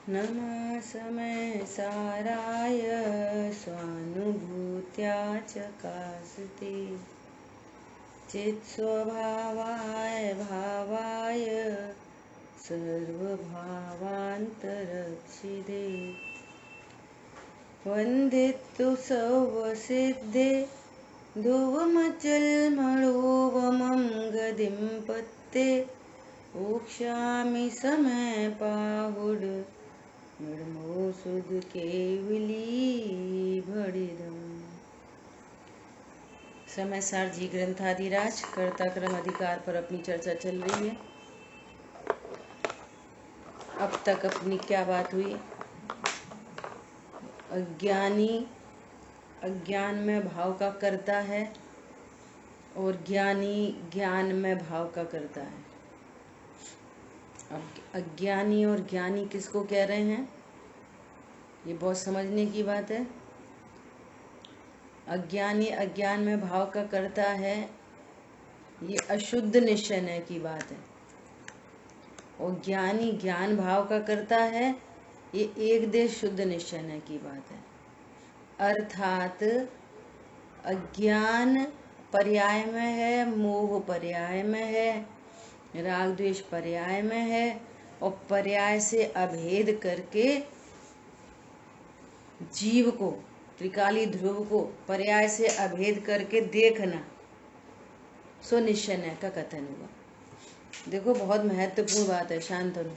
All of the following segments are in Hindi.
नमः समय साराय स्वानुभूत्या चकासते चित्स्वभावाय भावाय सर्वभावान्तरक्षिदे वन्दितु सौवसिद्धे ध्रुवमचलमणोवमं गदिं पत्ते ओक्ष्यामि समय पाहुड मृमो सुध केवली भड़िदम। समय सार जी ग्रंथाधिराज कर्ता क्रम अधिकार पर अपनी चर्चा चल रही है। अब तक अपनी क्या बात हुई? अज्ञानी अज्ञान में भाव का करता है और ज्ञानी ज्ञान में भाव का करता है। अब अज्ञानी और ज्ञानी किसको कह रहे हैं? ये बहुत समझने की बात है। अज्ञानी अज्ञान में भाव का करता है, ये अशुद्ध निश्चय की बात है। और ज्ञानी ज्ञान भाव का करता है, ये एक देश शुद्ध निश्चय की बात है। अर्थात अज्ञान पर्याय में है, मोह पर्याय में है, राग द्वेष पर्याय में है, और पर्याय से अभेद करके जीव को, त्रिकाली ध्रुव को पर्याय से अभेद करके देखना, सो निश्चय का कथन हुआ। देखो बहुत महत्वपूर्ण बात है, शांतनु।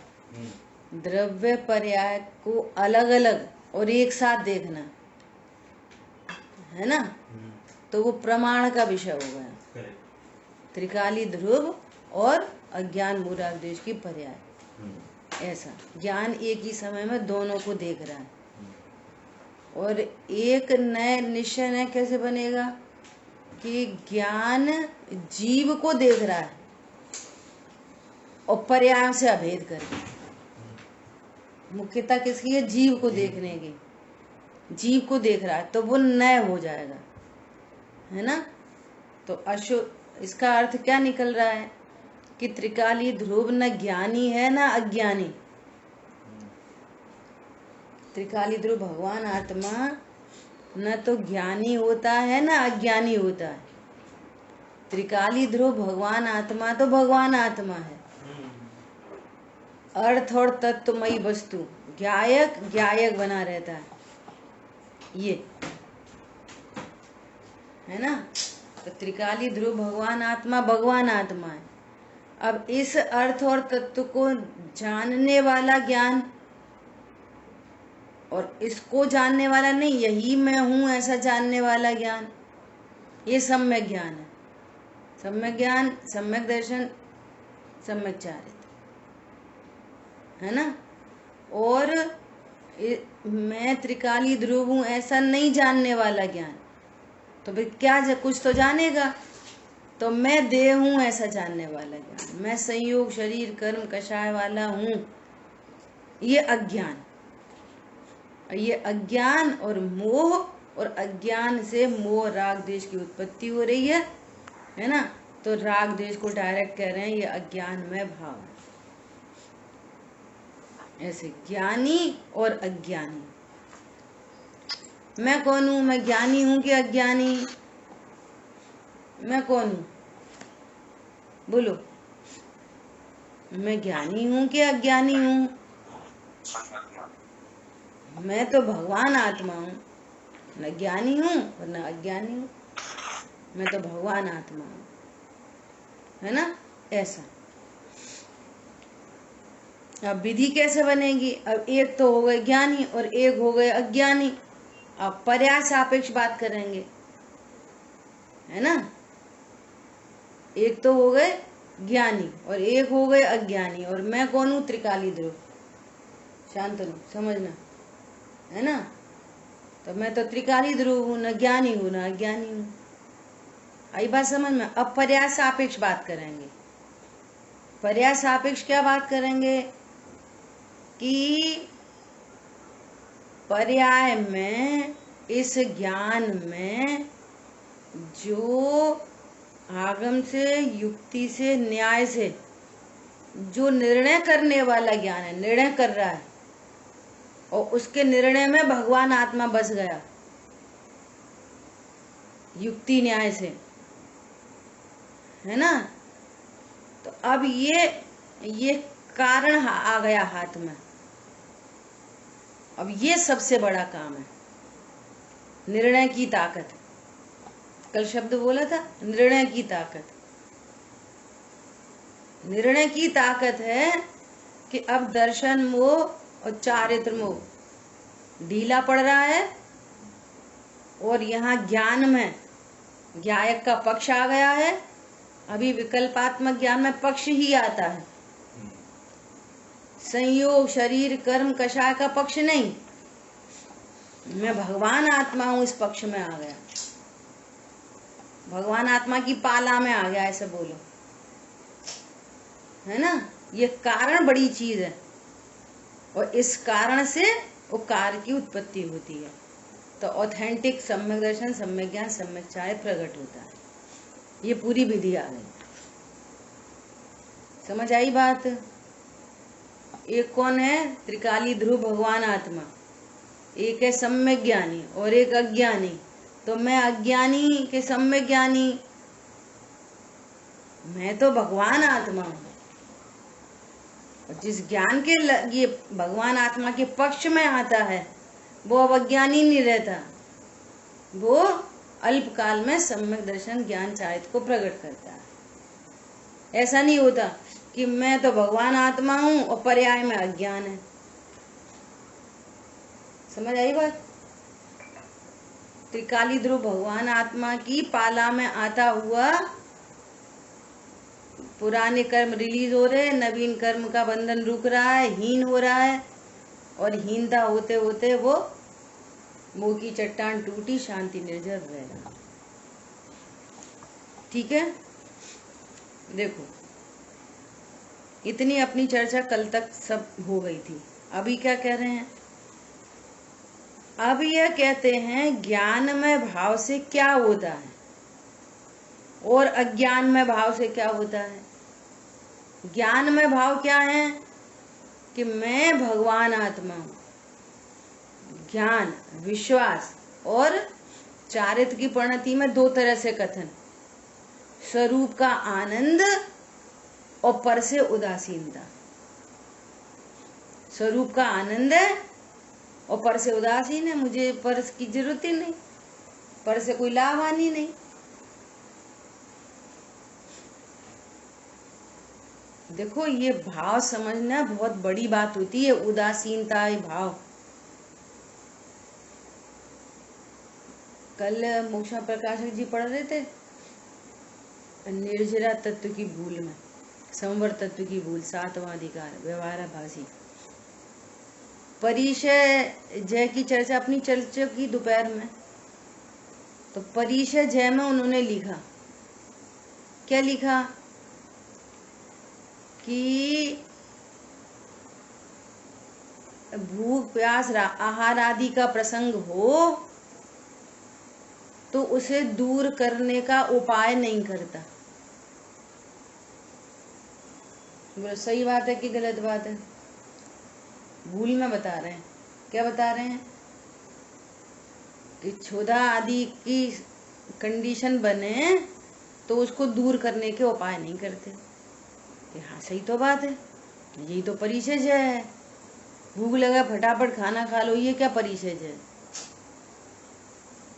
द्रव्य पर्याय को अलग अलग और एक साथ देखना है ना, तो वो प्रमाण का विषय हो गया। त्रिकाली ध्रुव और अज्ञान मूढ़ देश की पर्याय, ऐसा ज्ञान एक ही समय में दोनों को देख रहा है। और एक नए निश्चय कैसे बनेगा कि ज्ञान जीव को देख रहा है और पर्याय से अभेद करके। मुख्यता किसकी है? जीव को देखने की। जीव को देख रहा है तो वो नय हो जाएगा, है ना। तो अशुद्ध, इसका अर्थ क्या निकल रहा है कि त्रिकाली ध्रुव न ज्ञानी है न अज्ञानी। त्रिकाली ध्रुव भगवान आत्मा न तो ज्ञानी होता है न अज्ञानी होता है। त्रिकाली ध्रुव भगवान आत्मा तो भगवान आत्मा है, अर्थ और तत्वमयी वस्तु, ज्ञायक ज्ञायक बना रहता है, ये है ना। तो त्रिकाली ध्रुव भगवान आत्मा है। अब इस अर्थ और तत्व को जानने वाला ज्ञान और इसको जानने वाला नहीं, यही मैं हूं ऐसा जानने वाला ज्ञान, ये सम्यक ज्ञान है। सम्यक ज्ञान, सम्यक दर्शन, सम्यक चारित्र, है ना। और मैं त्रिकाली ध्रुव हूं ऐसा नहीं जानने वाला ज्ञान, तो भाई क्या कुछ तो जानेगा। तो मैं देह हूं ऐसा जानने वाला ज्ञान, मैं संयोग शरीर कर्म कषाय वाला हूं, ये अज्ञान। ये अज्ञान और मोह, और अज्ञान से मोह राग द्वेष की उत्पत्ति हो रही है ना। तो राग द्वेष को डायरेक्ट कह रहे हैं ये अज्ञान में भाव है। ऐसे ज्ञानी और अज्ञानी। मैं कौन हूं? मैं ज्ञानी हूं कि अज्ञानी? मैं कौन हूं? बोलो, मैं ज्ञानी हूं कि अज्ञानी हूं? मैं तो भगवान आत्मा हूं, न ज्ञानी हूं और न अज्ञानी हूं। मैं तो भगवान आत्मा हूं, है ना। ऐसा अब विधि कैसे बनेगी? अब एक तो हो गए ज्ञानी और एक हो गए अज्ञानी। अब पर्याय सापेक्ष बात करेंगे, है ना। एक तो हो गए ज्ञानी और एक हो गए अज्ञानी, और मैं कौन हूं? त्रिकाली ध्रुव। शांतनु, समझना, है ना। तो मैं तो त्रिकाली ध्रुव हूं, न ज्ञानी हूं न अज्ञानी हूं। आई बात समझ में? अब पर्याय सापेक्ष बात करेंगे। पर्याय सापेक्ष क्या बात करेंगे कि पर्याय में, इस ज्ञान में जो आगम से, युक्ति से, न्याय से जो निर्णय करने वाला ज्ञान है, निर्णय कर रहा है, और उसके निर्णय में भगवान आत्मा बस गया युक्ति न्याय से, है ना। तो अब ये कारण आ गया हाथ में। अब ये सबसे बड़ा काम है, निर्णय की ताकत। कल शब्द बोला था निर्णय की ताकत। निर्णय की ताकत है कि अब दर्शन मोह और चारित्र मोह ढीला पड़ रहा है और यहाँ ज्ञान में ज्ञायक का पक्ष आ गया है। अभी विकल्पात्मक ज्ञान में पक्ष ही आता है, संयोग शरीर कर्म कषाय का पक्ष नहीं। मैं भगवान आत्मा हूं, इस पक्ष में आ गया, भगवान आत्मा की पाला में आ गया, ऐसे बोलो, है ना। ये कारण बड़ी चीज है और इस कारण से वो कार्य की उत्पत्ति होती है। तो ऑथेंटिक सम्यक दर्शन, सम्यक ज्ञान, सम्यक चारित्र प्रकट होता है। ये पूरी विधि आ गई, समझ आई बात। एक कौन है? त्रिकाली ध्रुव भगवान आत्मा। एक है सम्यक ज्ञानी और एक अज्ञानी। तो मैं अज्ञानी के सम्यक ज्ञानी, मैं तो भगवान आत्मा हूं। और जिस ज्ञान के ये भगवान आत्मा के पक्ष में आता है वो अब अज्ञानी नहीं रहता, वो अल्पकाल में सम्यक दर्शन ज्ञान चारित्र को प्रकट करता है। ऐसा नहीं होता कि मैं तो भगवान आत्मा हूं और पर्याय में अज्ञान है। समझ आई बात। त्रिकाली ध्रुव भगवान आत्मा की पाला में आता हुआ पुराने कर्म रिलीज हो रहे, नवीन कर्म का बंधन रुक रहा है, हीन हो रहा है और हीनता होते होते वो मोह की चट्टान टूटी, शांति निर्जर रहेगा। ठीक है, देखो इतनी अपनी चर्चा कल तक सब हो गई थी। अभी क्या कह रहे हैं? अब यह कहते हैं ज्ञान में भाव से क्या होता है और अज्ञान में भाव से क्या होता है। ज्ञान में भाव क्या है कि मैं भगवान आत्मा हूं। ज्ञान, विश्वास और चारित्र की परिणति में दो तरह से कथन, स्वरूप का आनंद और पर से उदासीनता। स्वरूप का आनंद है और पर से उदासीन है, मुझे पर की जरूरत ही नहीं, पर से कोई लाभ हानि नहीं। देखो ये भाव समझना बहुत बड़ी बात होती है, उदासीनता भाव। कल मोक्षा प्रकाशक जी पढ़ रहे थे निर्जरा तत्व की भूल में, संवर तत्व की भूल, सातवां अधिकार व्यवहाराभासी। परिचय जय की चर्चा अपनी चल चुकी दोपहर में। तो परिचय जय में उन्होंने लिखा, क्या लिखा कि भूख प्यास आहार आदि का प्रसंग हो तो उसे दूर करने का उपाय नहीं करता। बोलो सही बात है कि गलत बात है? भूल में बता रहे हैं, क्या बता रहे हैं कि क्षुधा आदि की कंडीशन बने तो उसको दूर करने के उपाय नहीं करते। हाँ सही तो बात है, यही तो परिचय है। भूख लगा फटाफट खाना खा लो, ये क्या परिचय है?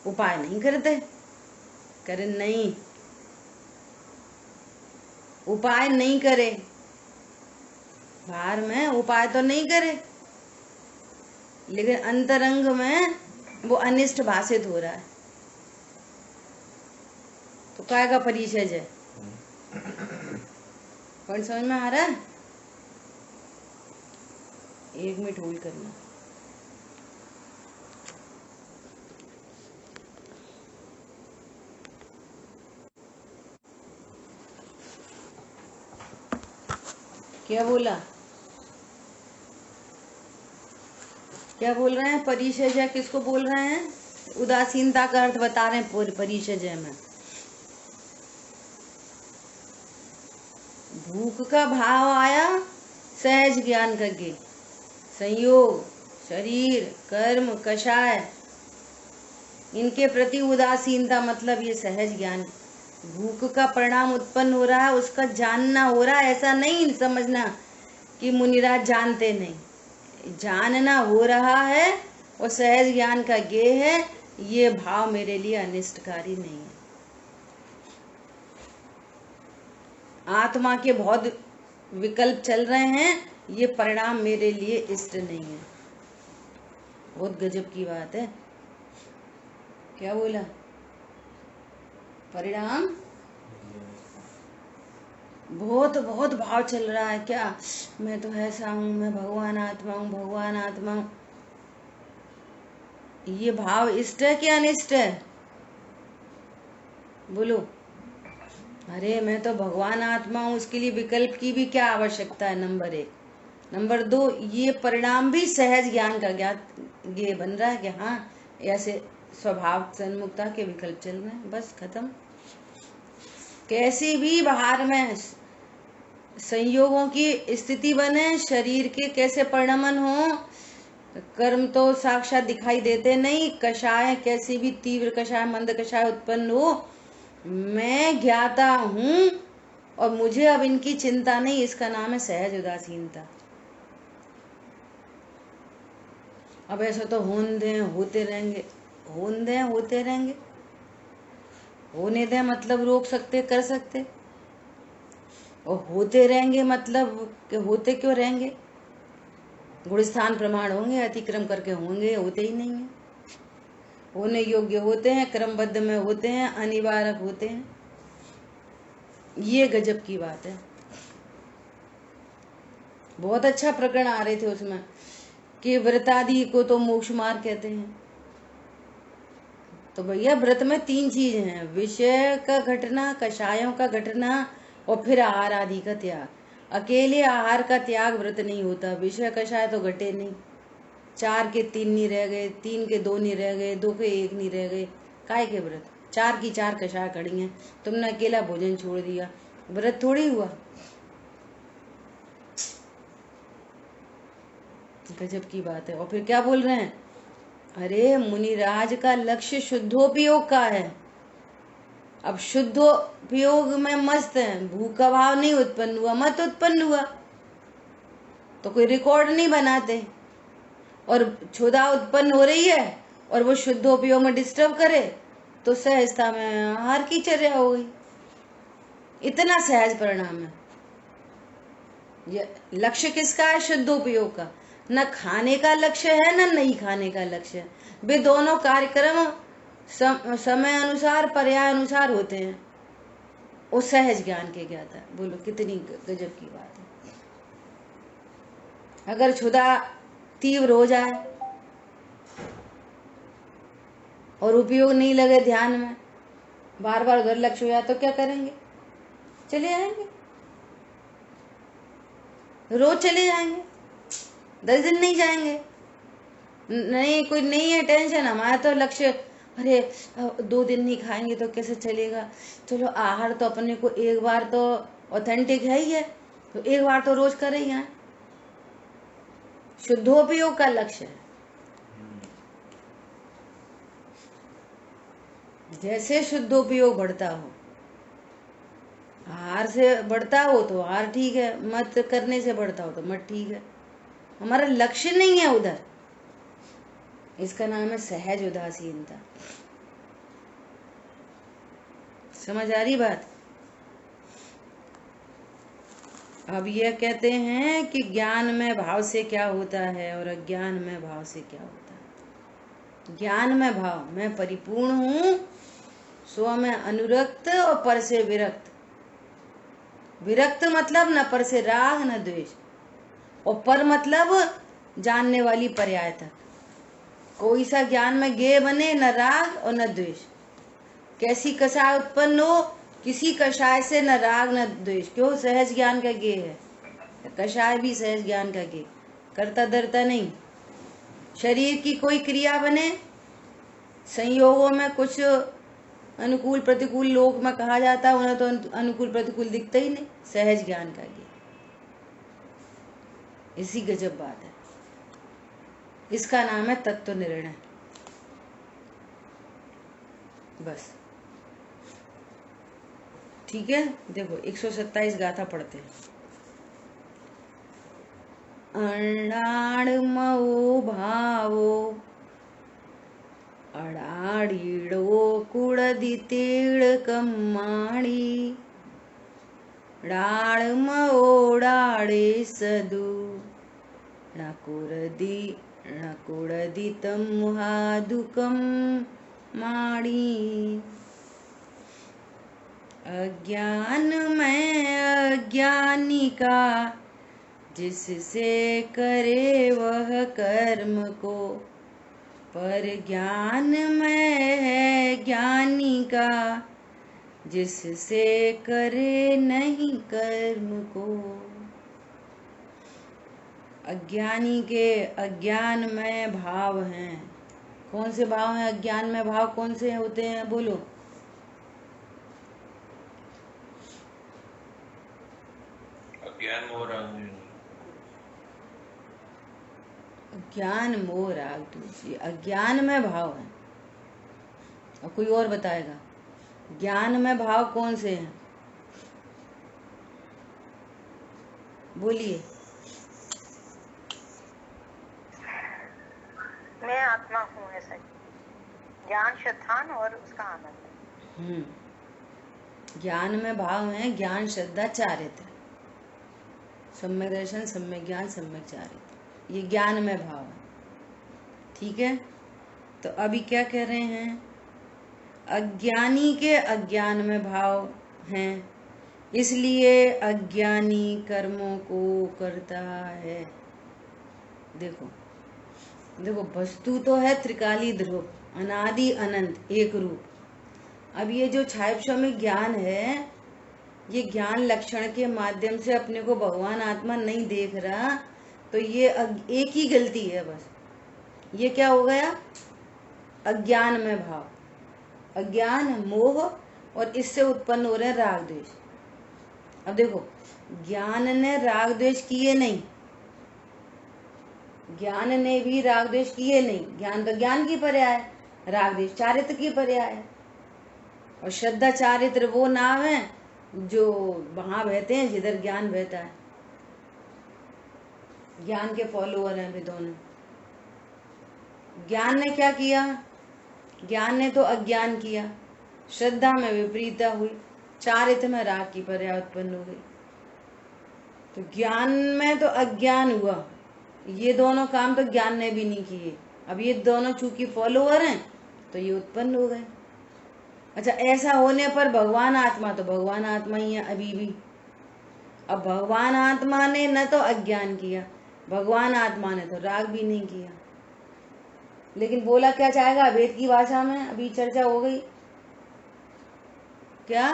उपाय नहीं करते, करे नहीं, उपाय नहीं करे, बाहर में उपाय तो नहीं करे लेकिन अंतरंग में वो अनिष्ट भाषित हो रहा है। तो काय का परिचय है? पॉइंट समझ में आ रहा है? 1 मिनट होल्ड करना। क्या बोला? क्या बोल रहे हैं? परिचय जय किसको बोल रहे हैं? उदासीनता का अर्थ बता रहे हैं परिचय जय में। भूख का भाव आया सहज ज्ञान करके, संयोग शरीर, कर्म, कषाय, इनके प्रति उदासीनता, मतलब ये सहज ज्ञान। भूख का परिणाम उत्पन्न हो रहा है, उसका जानना हो रहा है, ऐसा नहीं समझना कि मुनिराज जानते नहीं, जानना हो रहा है और सहज ज्ञान का ज्ञेय है। ये भाव मेरे लिए अनिष्टकारी नहीं है। आत्मा के बहुत विकल्प चल रहे हैं, ये परिणाम मेरे लिए इष्ट नहीं है। बहुत गजब की बात है। क्या बोला? परिणाम बहुत बहुत भाव चल रहा है। क्या मैं तो ऐसा हूं, मैं भगवान आत्मा हूं, भगवान आत्मा हूं। ये भाव इष्ट है कि अनिष्ट है? बोलो। अरे मैं तो भगवान आत्मा हूं, उसके लिए विकल्प की भी क्या आवश्यकता है? नंबर 1। नंबर 2, ये परिणाम भी सहज ज्ञान का ये बन रहा है कि हाँ, ऐसे स्वभाव सन्मुखता के विकल्प चल रहे हैं, बस खत्म। कैसी भी बाहर में संयोगों की स्थिति बने, शरीर के कैसे परिणमन हो, कर्म तो साक्षात दिखाई देते नहीं, कषाय कैसी भी तीव्र कषाय, मंद कषाय उत्पन्न हो, मैं ज्ञाता हूं और मुझे अब इनकी चिंता नहीं। इसका नाम है सहज उदासीनता। अब ऐसा तो होने दें, होते रहेंगे, होने दें, होते रहेंगे, होने दें मतलब रोक सकते, कर सकते, और होते रहेंगे मतलब कि होते क्यों रहेंगे? गुणस्थान प्रमाण होंगे, अतिक्रम करके होंगे, होते ही नहीं है। होने योग्य होते हैं, क्रमबद्ध में होते हैं, अनिवार्य होते हैं। ये गजब की बात है। बहुत अच्छा प्रकरण आ रहे थे उसमें कि व्रतादि को तो मोक्ष मार्ग कहते हैं। तो भैया व्रत में 3 चीज हैं, विषय का घटना, कषायों का घटना और फिर आहार आदि का त्याग। अकेले आहार का त्याग व्रत नहीं होता, विषय कषाय तो घटे नहीं। 4 के 3 नहीं रह गए, 3 के 2 नहीं रह गए, 2 के 1 नहीं रह गए, काय के व्रत? 4 की 4 कषाय खड़ी हैं, तुमने अकेला भोजन छोड़ दिया, व्रत थोड़ी हुआ। गजब की बात है। और फिर क्या बोल रहे हैं? अरे मुनिराज का लक्ष्य शुद्धोपयोग का है। अब शुद्धोपयोग में मस्त है, भूख का भाव नहीं उत्पन्न हुआ, मत उत्पन्न हुआ, तो कोई रिकॉर्ड नहीं बनाते। और क्षुधा उत्पन्न हो रही है और वो शुद्धोपयोग में डिस्टर्ब करे तो सहजता में आहार की चर्या हो गई। इतना सहज परिणाम है। ये लक्ष्य किसका है? शुद्धोपयोग का। न खाने का लक्ष्य है, न नहीं खाने का लक्ष्य है। वे दोनों कार्यक्रम समय अनुसार, पर्याय अनुसार होते हैं। वो सहज ज्ञान के ज्ञाता। बोलो कितनी गजब की बात है। अगर क्षुधा तीव्र हो जाए और उपयोग नहीं लगे ध्यान में, बार बार उधर लक्ष्य हो जाए तो क्या करेंगे? चले जाएंगे, रोज चले जाएंगे, 10 दिन नहीं जाएंगे। नहीं, कोई नहीं है टेंशन, हमारा तो लक्ष्य, अरे 2 दिन नहीं खाएंगे तो कैसे चलेगा? चलो आहार तो अपने को एक बार तो ऑथेंटिक है ही है, तो एक बार तो रोज करे ही हैं। शुद्धोपयोग का लक्ष्य है। जैसे शुद्धोपयोग बढ़ता हो, आहार से बढ़ता हो तो आहार ठीक है, मत करने से बढ़ता हो तो मत ठीक है। हमारा लक्ष्य नहीं है उधर, इसका नाम है सहज उदासीनता। समझ आ रही बात? अब यह कहते हैं कि ज्ञान में भाव से क्या होता है और अज्ञान में भाव से क्या होता है। ज्ञान में भाव, मैं परिपूर्ण हूं, स्व में अनुरक्त और पर से विरक्त। विरक्त मतलब न पर से राग न द्वेष, और पर मतलब जानने वाली पर्याय तक। कोई सा ज्ञान में ज्ञेय बने, न राग और न द्वेष। कैसी कषाय उत्पन्न हो, किसी कषाय से न राग न द्वेष। क्यों? सहज ज्ञान का ज्ञेय है। कषाय भी सहज ज्ञान का ज्ञेय, करता डरता नहीं। शरीर की कोई क्रिया बने, संयोगों में कुछ अनुकूल प्रतिकूल लोक में कहा जाता है, उन्हें तो अनुकूल प्रतिकूल दिखता ही नहीं, सहज ज्ञान का ज्ञेय। इसी गजब बात है। इसका नाम है तत्व निर्णय। बस ठीक है। देखो 127 गाथा पढ़ते हैं। अणाड़ मऊ भावो अड़ाड़ीड़ो कुड़दी तीड़ कम्माड़ी डाड़ मोड़ाड़े सदु नकुड़दी तमुहादुकम माड़ी। अज्ञान में अज्ञानी का जिससे करे वह कर्म को, पर ज्ञान में है ज्ञानी का जिससे करे नहीं कर्म को। अज्ञानी के अज्ञान में भाव हैं। कौन से भाव हैं? अज्ञान में भाव कौन से होते हैं? बोलो। अज्ञान मोह राग, ज्ञान मोह राग द्वेष, अज्ञान में भाव है। और कोई और बताएगा ज्ञान में भाव कौन से हैं? बोलिए। मैं आत्मा हूँ, ऐसा ज्ञान, श्रद्धान और उसका आनंद। ज्ञान में भाव है ज्ञान, श्रद्धा, चारित्र, सम्यक दर्शन, सम्यक ज्ञान, सम्यक चारित्र, ये ज्ञान में भाव है। ठीक है। तो अभी क्या कह रहे हैं? अज्ञानी के अज्ञान में भाव हैं, इसलिए अज्ञानी कर्मों को करता है। देखो देखो, वस्तु तो है त्रिकाली ध्रुव, अनादि अनंत एक रूप। अब ये जो छायक्षमिक ज्ञान है, ये ज्ञान लक्षण के माध्यम से अपने को भगवान आत्मा नहीं देख रहा, तो ये एक ही गलती है बस। ये क्या हो गया? अज्ञान में भाव, अज्ञान, मोह, और इससे उत्पन्न हो रहे हैं राग द्वेष। अब देखो, ज्ञान ने राग द्वेष किए नहीं, ज्ञान ने भी राग द्वेष किए नहीं। ज्ञान तो ज्ञान की पर्याय है, राग द्वेष चारित्र की पर्याय है। और श्रद्धा चारित्र वो नाव है जो वहां बहते हैं जिधर ज्ञान बहता है। ज्ञान के फॉलोअर हैं वे दोनों। ज्ञान ने क्या किया? ज्ञान ने तो अज्ञान किया, श्रद्धा में विपरीतता हुई, चारित्र में राग की पर्याय उत्पन्न हो गई। तो ज्ञान में तो अज्ञान हुआ, ये दोनों काम तो ज्ञान ने भी नहीं किए। अब ये दोनों चूंकि फॉलोअर हैं तो ये उत्पन्न हो गए। अच्छा, ऐसा होने पर भगवान आत्मा तो भगवान आत्मा ही है अभी भी। अब भगवान आत्मा ने न तो अज्ञान किया, भगवान आत्मा ने तो राग भी नहीं किया, लेकिन बोला क्या चाहेगा वेद की भाषा में? अभी चर्चा हो गई क्या?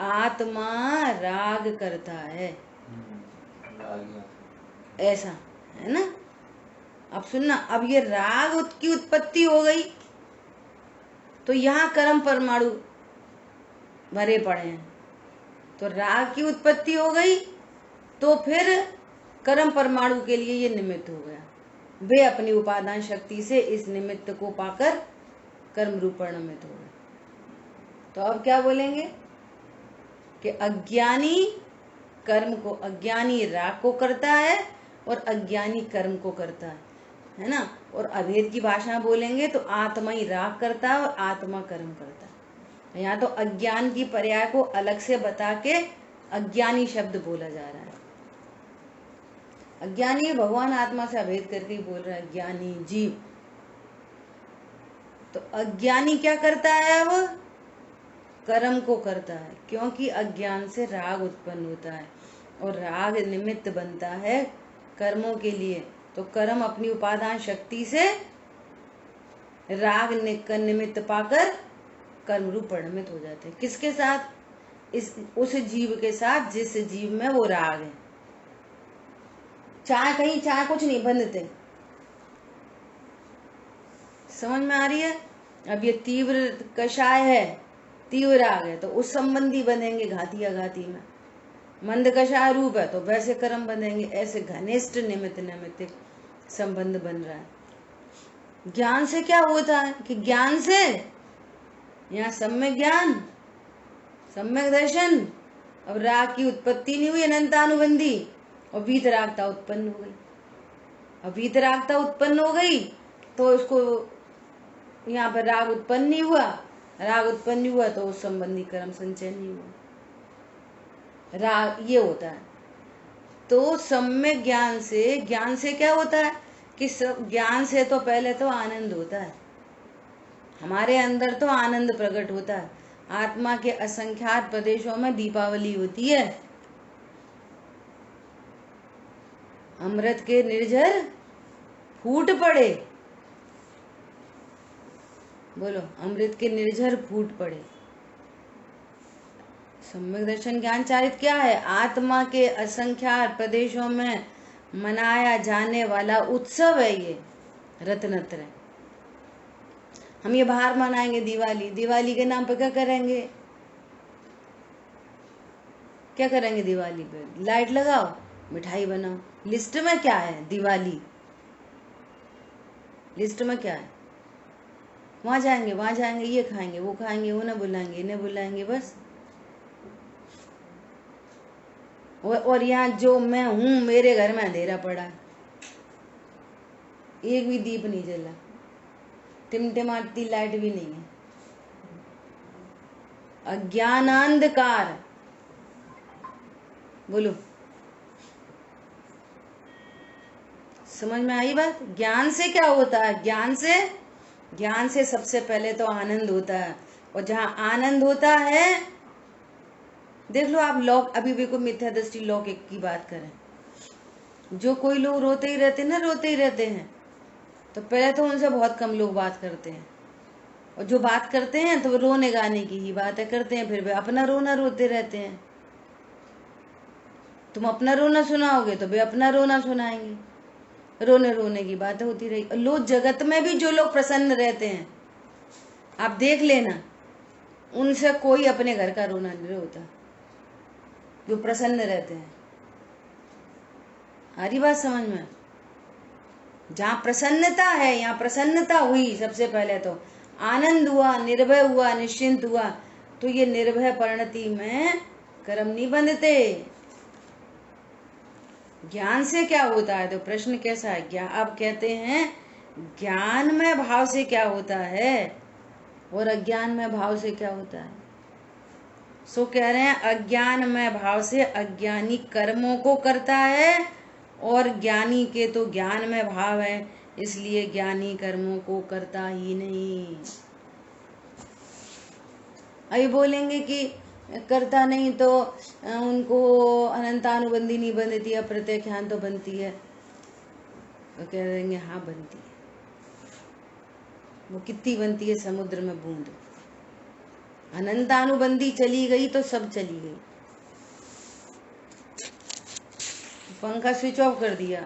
आत्मा राग करता है, ऐसा है ना। अब सुनना, अब ये राग की उत्पत्ति हो गई तो यहाँ कर्म परमाणु भरे पड़े हैं। तो राग की उत्पत्ति हो गई तो फिर कर्म परमाणु के लिए ये निमित्त हो गया। वे अपनी उपादान शक्ति से इस निमित्त को पाकर कर्म रूप परिणमित हो गए। तो अब क्या बोलेंगे कि अज्ञानी कर्म को, अज्ञानी राग को करता है और अज्ञानी कर्म को करता है ना। और अभेद की भाषा में बोलेंगे तो आत्मा ही राग करता है और आत्मा कर्म करता है। यहाँ तो अज्ञान की पर्याय को अलग से बता के अज्ञानी शब्द बोला जा रहा है। अज्ञानी भगवान आत्मा से अभेद करके ही बोल रहा है, ज्ञानी जीव। तो अज्ञानी क्या करता है? अब कर्म को करता है, क्योंकि अज्ञान से राग उत्पन्न होता है और राग निमित्त बनता है कर्मों के लिए। तो कर्म अपनी उपादान शक्ति से राग निमित्त पाकर कर्म रूप परिणमित हो जाते हैं। किसके साथ? उस जीव के साथ जिस जीव में वो राग है। चाहे कहीं, चाहे कुछ नहीं, बंधते। समझ में आ रही है? अब ये तीव्र कषाय है, तीव्र राग है, तो उस संबंधी बनेंगे घाती अघाती में। मंद कषाय रूप है तो वैसे कर्म बनेंगे। ऐसे घनिष्ठ निमित्त नैमित्तिक संबंध बन रहा है। ज्ञान से क्या होता है कि ज्ञान से यहाँ सम्यक ज्ञान, सम्यक दर्शन, अब राग की उत्पत्ति नहीं हुई अनंतानुबंधी और वीतरागता उत्पन्न हो गई। अब वीतरागता उत्पन्न हो गई तो उसको यहाँ पर राग उत्पन्न नहीं हुआ, राग उत्पन्न नहीं हुआ तो उस संबंधी कर्म संचय नहीं हुआ। राग ये होता है। तो सम्यक ज्ञान से क्या होता है कि ज्ञान से तो पहले तो आनंद होता है, हमारे अंदर तो आनंद प्रकट होता है। आत्मा के असंख्यात प्रदेशों में दीपावली होती है। अमृत के निर्झर फूट पड़े, बोलो अमृत के निर्झर फूट पड़े। सम्यक दर्शन ज्ञान चारित क्या है? आत्मा के असंख्यात प्रदेशों में मनाया जाने वाला उत्सव है ये रत्नत्रय। हम ये बाहर मनाएंगे दिवाली, दिवाली के नाम पे क्या करेंगे? क्या करेंगे दिवाली पे? लाइट लगाओ, मिठाई बनाओ। लिस्ट में क्या है? दिवाली लिस्ट में क्या है? वहां जाएंगे, ये खाएंगे, वो खाएंगे, उन्हें बुलाएंगे, इन्हें बुलाएंगे, बस। और यहाँ जो मैं हूं, मेरे घर में अंधेरा पड़ा है, एक भी दीप नहीं जला, टिमटिमाती लाइट भी नहीं है, अज्ञानांधकार। बोलो, समझ में आई बात? ज्ञान से क्या होता है? ज्ञान से सबसे पहले तो आनंद होता है, और जहां आनंद होता है, देख लो आप लोग अभी भी कोई मिथ्या दृष्टि लोग की बात करें, जो कोई लोग रोते ही रहते हैं, तो पहले तो उनसे बहुत कम लोग बात करते हैं, और जो बात करते हैं तो वो रोने गाने की ही बातें करते हैं, फिर वे अपना रोना रोते रहते हैं। तुम अपना रोना सुनाओगे तो वे अपना रोना सुनाएंगे, रोने की बातें होती रही। लोग जगत में भी जो लोग प्रसन्न रहते हैं, आप देख लेना, उनसे कोई अपने घर का रोना नहीं होता, जो प्रसन्न रहते हैं। आ रही बात समझ में? जहां प्रसन्नता है, यहाँ प्रसन्नता हुई, सबसे पहले तो आनंद हुआ, निर्भय हुआ, निश्चिंत हुआ, तो ये निर्भय परिणति में कर्म नहीं बंधते। ज्ञान से क्या होता है? तो प्रश्न कैसा है? आप कहते हैं ज्ञान में भाव से क्या होता है और अज्ञान में भाव से क्या होता है? सो कह रहे हैं अज्ञान में भाव से अज्ञानी कर्मों को करता है, और ज्ञानी के तो ज्ञान में भाव है, इसलिए ज्ञानी कर्मों को करता ही नहीं। अभी बोलेंगे कि करता नहीं तो उनको अनंतानुबंधी नहीं बनती, अप्रत्यय ख्यान तो बनती है, तो कह देंगे हाँ बनती है। वो कितनी बनती है? समुद्र में बूंद। अनंतानुबंधी चली गई तो सब चली गई। पंखा स्विच ऑफ कर दिया,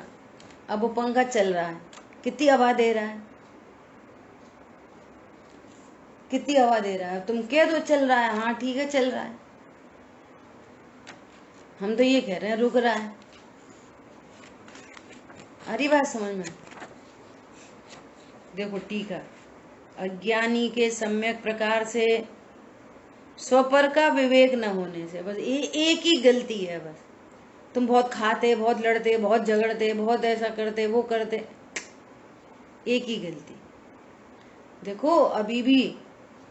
अब वो पंखा चल रहा है, कितनी हवा दे रहा है? कितनी हवा दे रहा है? तुम कह दो चल रहा है, हाँ ठीक है चल रहा है, हम तो ये कह रहे हैं रुक रहा है। अरे बात समझ में? देखो टीका, अज्ञानी के सम्यक प्रकार से स्वपर का विवेक न होने से, बस एक ही गलती है। बस तुम बहुत खाते, बहुत लड़ते, बहुत झगड़ते, बहुत ऐसा करते, वो करते, एक ही गलती। देखो अभी भी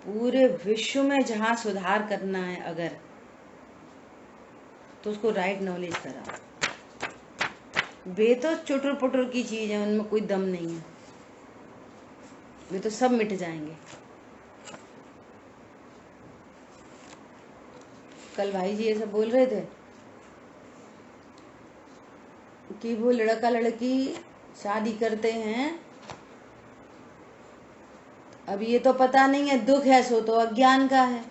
पूरे विश्व में जहां सुधार करना है अगर, तो उसको राइट नॉलेज कराओ। वे तो चुटर पुटर की चीज है, उनमें कोई दम नहीं है, वे तो सब मिट जाएंगे। कल भाई जी ऐसा बोल रहे थे कि वो लड़का लड़की शादी करते हैं, अब ये तो पता नहीं है दुख है सो तो अज्ञान का है,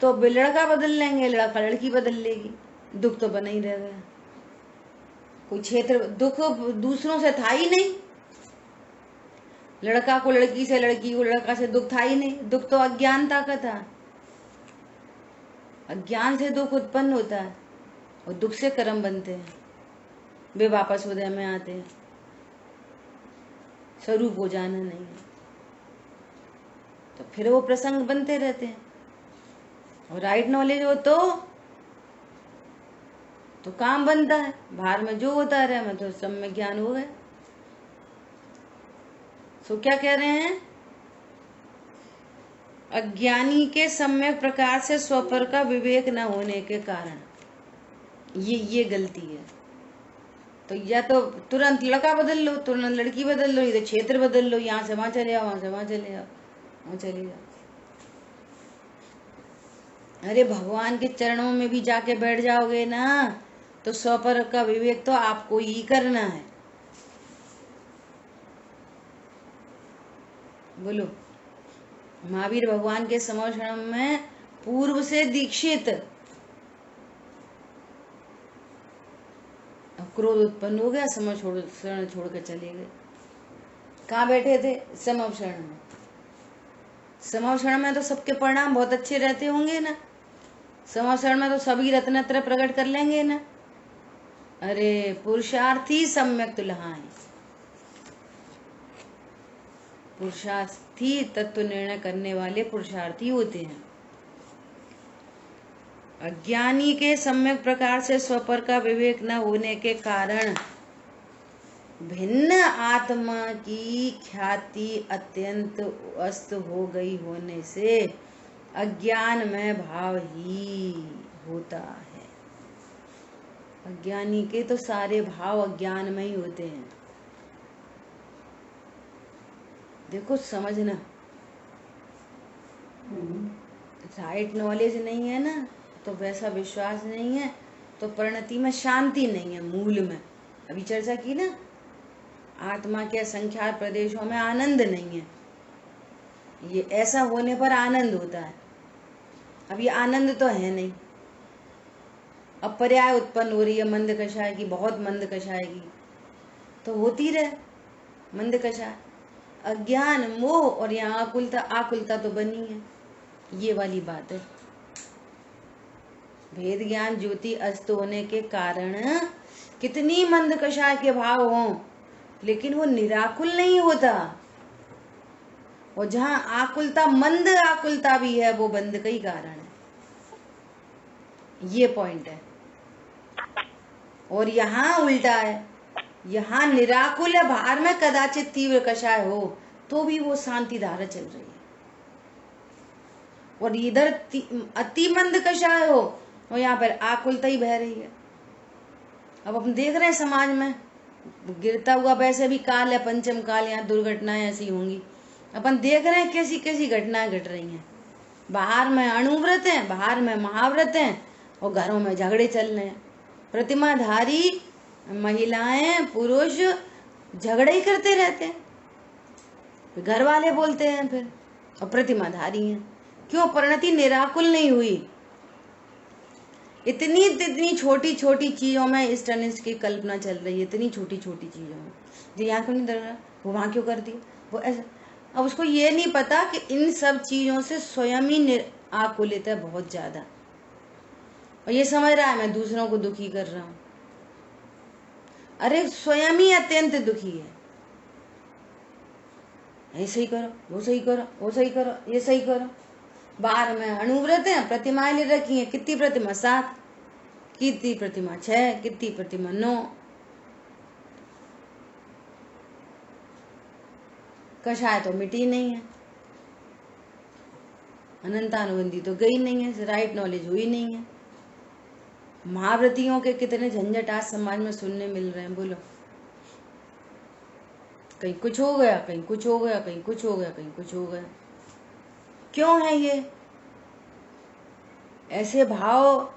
तो लड़का बदल लेंगे, लड़का लड़की बदल लेगी, दुख तो बना ही रह गया। कोई क्षेत्र दुख दूसरों से था ही नहीं, लड़का को लड़की से, लड़की को लड़का से दुख था ही नहीं, दुख तो अज्ञानता का था। अज्ञान से दुख उत्पन्न होता है और दुख से कर्म बनते हैं। वे वापस उदय में आते हैं, स्वरूप हो जाना नहीं है। तो फिर वो प्रसंग बनते रहते हैं। और राइट नॉलेज हो तो काम बनता है, बाहर में जो होता रहे मैं तो सब में ज्ञान हो गया। सो क्या कह रहे हैं, अज्ञानी के सम्यक प्रकार से स्वपर का विवेक न होने के कारण ये गलती है। तो या तो तुरंत लड़का बदल लो, तुरंत लड़की बदल लो, इधर क्षेत्र बदल लो, यहाँ से वहां चले आओ, वहां से वहां चले आओ, वहां चले जाओ। अरे भगवान के चरणों में भी जाके बैठ जाओगे ना तो स्वपर का विवेक तो आपको ही करना है। बोलो, महावीर भगवान के समक्षण में पूर्व से दीक्षित, क्रोध उत्पन्न हो गया, शरण छोड़ के चले गए। कहाँ बैठे थे? समक्षण में। समक्षण में तो सबके परिणाम बहुत अच्छे रहते होंगे ना, समक्षण में तो सभी रत्नत्र प्रकट कर लेंगे ना। अरे पुरुषार्थी सम्यक तुल्हाएं, पुरुषार्थी तत्व निर्णय करने वाले पुरुषार्थी होते हैं। अज्ञानी के सम्यक प्रकार से स्वपर का विवेक न होने के कारण भिन्न आत्मा की ख्याति अत्यंत अस्त हो गई होने से अज्ञान में भाव ही होता है। अज्ञानी के तो सारे भाव अज्ञान में ही होते हैं। देखो समझना, राइट नॉलेज नहीं है ना, तो वैसा विश्वास नहीं है, तो परिणति में शांति नहीं है, मूल में। अभी चर्चा की ना, आत्मा के असंख्यात प्रदेशों में आनंद नहीं है। ये ऐसा होने पर आनंद होता है, अब ये आनंद तो है नहीं। अब पर्याय उत्पन्न हो रही है मंद कषाय की, बहुत मंद कषाय की, तो होती रहे मंद कषाय। अज्ञान मोह और यहाँ आकुलता, आकुलता तो बनी है, ये वाली बात है। भेद ज्ञान ज्योति अस्त होने के कारण कितनी मंद कषाय के भाव हों, लेकिन वो निराकुल नहीं होता। और जहाँ आकुलता, मंद आकुलता भी है, वो बंद का ही कारण है। ये पॉइंट है। और यहाँ उल्टा है, यहाँ निराकुल है, बाहर में कदाचित तीव्र कषाय हो तो भी वो शांति धारा चल रही है। और इधर अति मंद कषाय हो और यहाँ पर आकुलता ही बह रही है। अब हम देख रहे हैं समाज में गिरता हुआ वैसे भी काल है, पंचम काल, यहाँ दुर्घटनाएं ऐसी होंगी। अपन देख रहे हैं कैसी कैसी घटनाएं घट रही हैं। बाहर में अणुव्रत हैं, बाहर में महाव्रत हैं, और घरों में झगड़े चल रहे हैं। प्रतिमाधारी महिलाएं पुरुष झगड़े ही करते रहते हैं, फिर घर वाले बोलते हैं फिर, और प्रतिमाधारी हैं। क्यों? परिणति निराकुल नहीं हुई। इतनी छोटी छोटी चीजों में इष्ट अनिष्ट की कल्पना चल रही है, इतनी छोटी छोटी चीजों में। जो यहाँ क्यों नहीं डर रहा, वो वहां क्यों कर दिया, वो ऐसा। अब उसको ये नहीं पता कि इन सब चीजों से स्वयं ही आकुलित है बहुत ज्यादा, और ये समझ रहा है मैं दूसरों को दुखी कर रहा हूं। अरे स्वयं ही अत्यंत दुखी है। ऐसे ही करो, वो सही करो, वो सही करो, ये सही करो। बाहर में अणुव्रत है, प्रतिमाएं ले रखी है। कितनी प्रतिमा? 7, कितनी प्रतिमा? 6, कितनी प्रतिमा? 9। कषाय तो मिटी नहीं है, अनंतानुबंधी तो गई नहीं है, राइट नॉलेज हुई नहीं है। महाव्रतियों के कितने झंझट आज समाज में सुनने मिल रहे हैं। बोलो, कहीं कुछ हो गया, कहीं कुछ हो गया, कहीं कुछ हो गया, कहीं कुछ हो गया। क्यों है ये? ऐसे भाव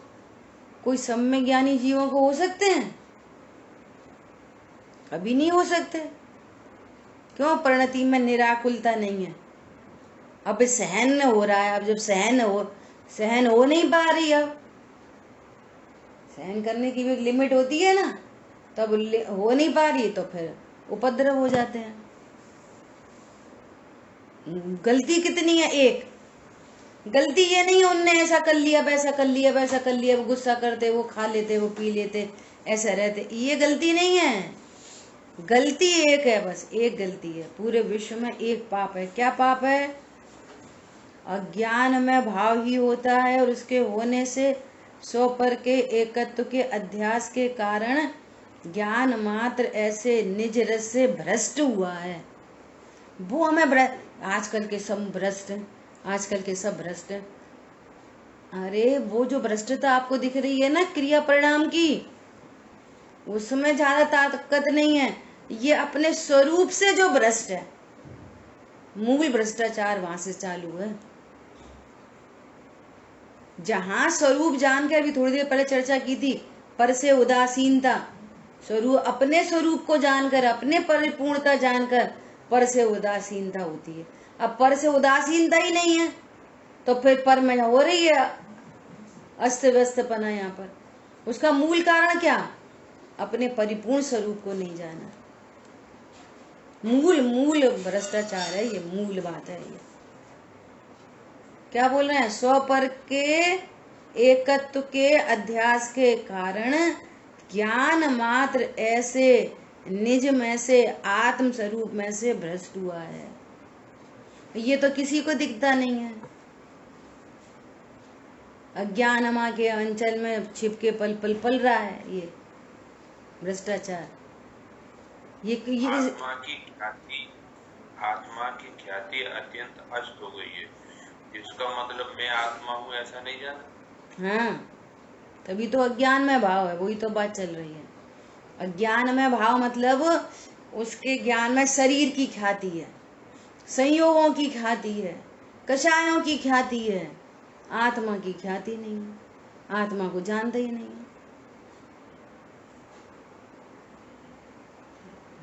कोई सम्यक ज्ञानी जीवों को हो सकते हैं? कभी नहीं हो सकते। क्यों? परिणति में निराकुलता नहीं है। अब सहन हो रहा है, अब जब सहन हो नहीं पा रही, अब सहन करने की भी एक लिमिट होती है ना, तब हो नहीं पा रही तो फिर उपद्रव हो जाते हैं। गलती कितनी है? एक। गलती ये नहीं उनने ऐसा कर लिया, वैसा कर लिया, वैसा कर लिया, वो गुस्सा करते, वो खा लेते, वो पी लेते, ऐसा रहते, ये गलती नहीं है। गलती एक है, बस एक गलती है, पूरे विश्व में एक पाप है। क्या पाप है? अज्ञान में भाव ही होता है और उसके होने से स्व पर के एकत्व के अध्यास के कारण ज्ञान मात्र ऐसे निज रस से भ्रष्ट हुआ है। वो हमें आजकल के सब भ्रष्ट हैं, आजकल के सब भ्रष्ट हैं। अरे वो जो भ्रष्टता आपको दिख रही है ना क्रिया परिणाम की, उसमें ज्यादा ताकत नहीं है, ये अपने स्वरूप से जो भ्रष्ट है, मूल भ्रष्टाचार वहां से चालू है। जहां स्वरूप जानकर, अभी थोड़ी देर पहले चर्चा की थी, पर से उदासीनता, स्वरूप अपने स्वरूप को जानकर, अपने परिपूर्णता जानकर पर से उदासीनता होती है। अब पर से उदासीनता ही नहीं है तो फिर पर में हो रही है अस्त व्यस्त पना। यहाँ पर उसका मूल कारण क्या? अपने परिपूर्ण स्वरूप को नहीं जाना। मूल भ्रष्टाचार है ये, मूल बात है ये। क्या बोल रहे हैं? स्व पर के एकत्व के अध्यास के कारण ज्ञान मात्र ऐसे निज में से, आत्म स्वरूप में से भ्रष्ट हुआ है। ये तो किसी को दिखता नहीं है। अज्ञानमा के अंचल में छिप के पल पल पल रहा है ये भ्रष्टाचार। ये आत्मा की ख्याति अत्यंत अस्त हो गई है। इसका मतलब मैं आत्मा हूँ ऐसा नहीं जाना। हाँ, तभी तो अज्ञान में भाव है, वही तो बात चल रही है। अज्ञान में भाव मतलब उसके ज्ञान में शरीर की ख्याति है, संयोगों की ख्याति है, कषायों की ख्याति है, आत्मा की ख्याति नहीं है, आत्मा को जानता ही नहीं है।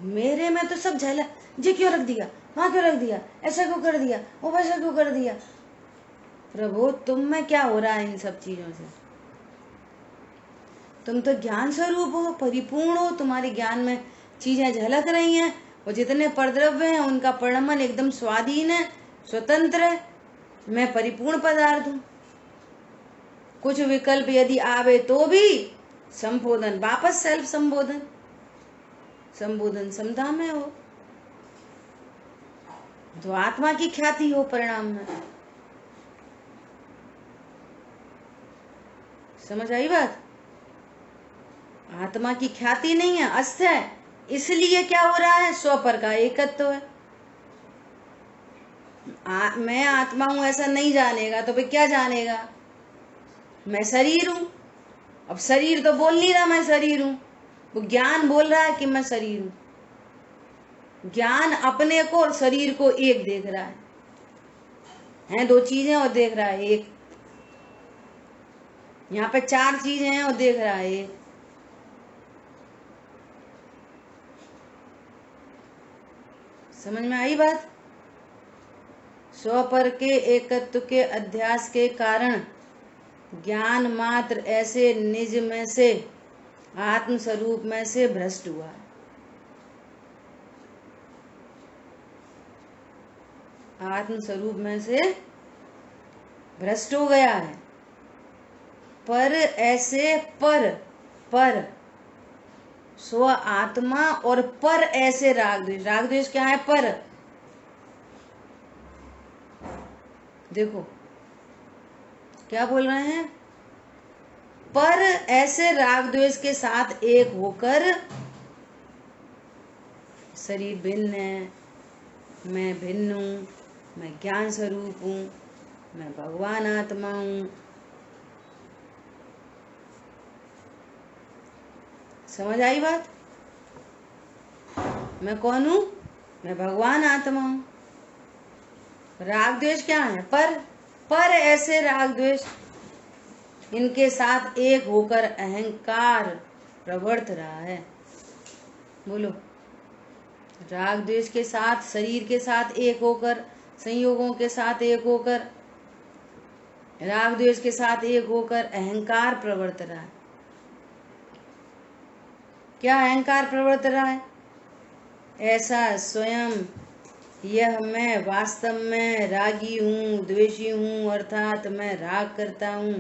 मेरे में तो सब झला, जी क्यों रख दिया, वहां क्यों रख दिया, ऐसा क्यों कर दिया, वो वैसा क्यों कर दिया। प्रभु तुम में क्या हो रहा है इन सब चीजों से? तुम तो ज्ञान स्वरूप हो, परिपूर्ण हो, तुम्हारे ज्ञान में चीजें झलक रही हैं, और जितने परद्रव्य हैं उनका परिणमन एकदम स्वाधीन है, स्वतंत्र है। मैं परिपूर्ण पदार्थ हूं। कुछ विकल्प यदि आवे तो भी संबोधन, वापस सेल्फ संबोधन, संबोधन समता में हो, तो आत्मा की ख्याति हो परिणाम में। समझ आई बात? आत्मा की ख्याति नहीं है, अस्त है। इसलिए क्या हो रहा है? स्व पर का एकत्व है। मैं आत्मा हूं ऐसा नहीं जानेगा तो फिर क्या जानेगा? मैं शरीर हूं। अब शरीर तो बोल नहीं रहा मैं शरीर हूं, वो ज्ञान बोल रहा है कि मैं शरीर हूं। ज्ञान अपने को और शरीर को एक देख रहा है दो चीजें और देख रहा है एक। यहाँ पे चार चीजें हैं और देख रहा है एक। समझ में आई बात? स्व पर के एकत्व के अध्यास के कारण ज्ञान मात्र ऐसे निज में से, आत्म स्वरूप में से भ्रष्ट हुआ है। आत्म स्वरूप में से भ्रष्ट हो गया है। पर ऐसे पर स्व आत्मा और पर ऐसे राग द्वेष। राग द्वेष क्या है? पर। देखो क्या बोल रहे हैं? पर ऐसे राग द्वेष के साथ एक होकर शरीर भिन्न है, मैं भिन्न हूं, मैं ज्ञान स्वरूप हूं, मैं भगवान आत्मा हूं। समझ आई बात? मैं कौन हूं? मैं भगवान आत्मा हूं। राग द्वेष क्या है? पर ऐसे राग द्वेष, इनके साथ एक होकर अहंकार प्रवर्त रहा है। बोलो। राग द्वेष के साथ, शरीर के साथ एक होकर, संयोगों के साथ एक होकर, राग द्वेष के साथ एक होकर अहंकार प्रवर्त रहा है। क्या अहंकार प्रवर्त रहा है? ऐसा स्वयं यह मैं वास्तव में रागी हूँ, द्वेषी हूँ, अर्थात मैं राग करता हूँ,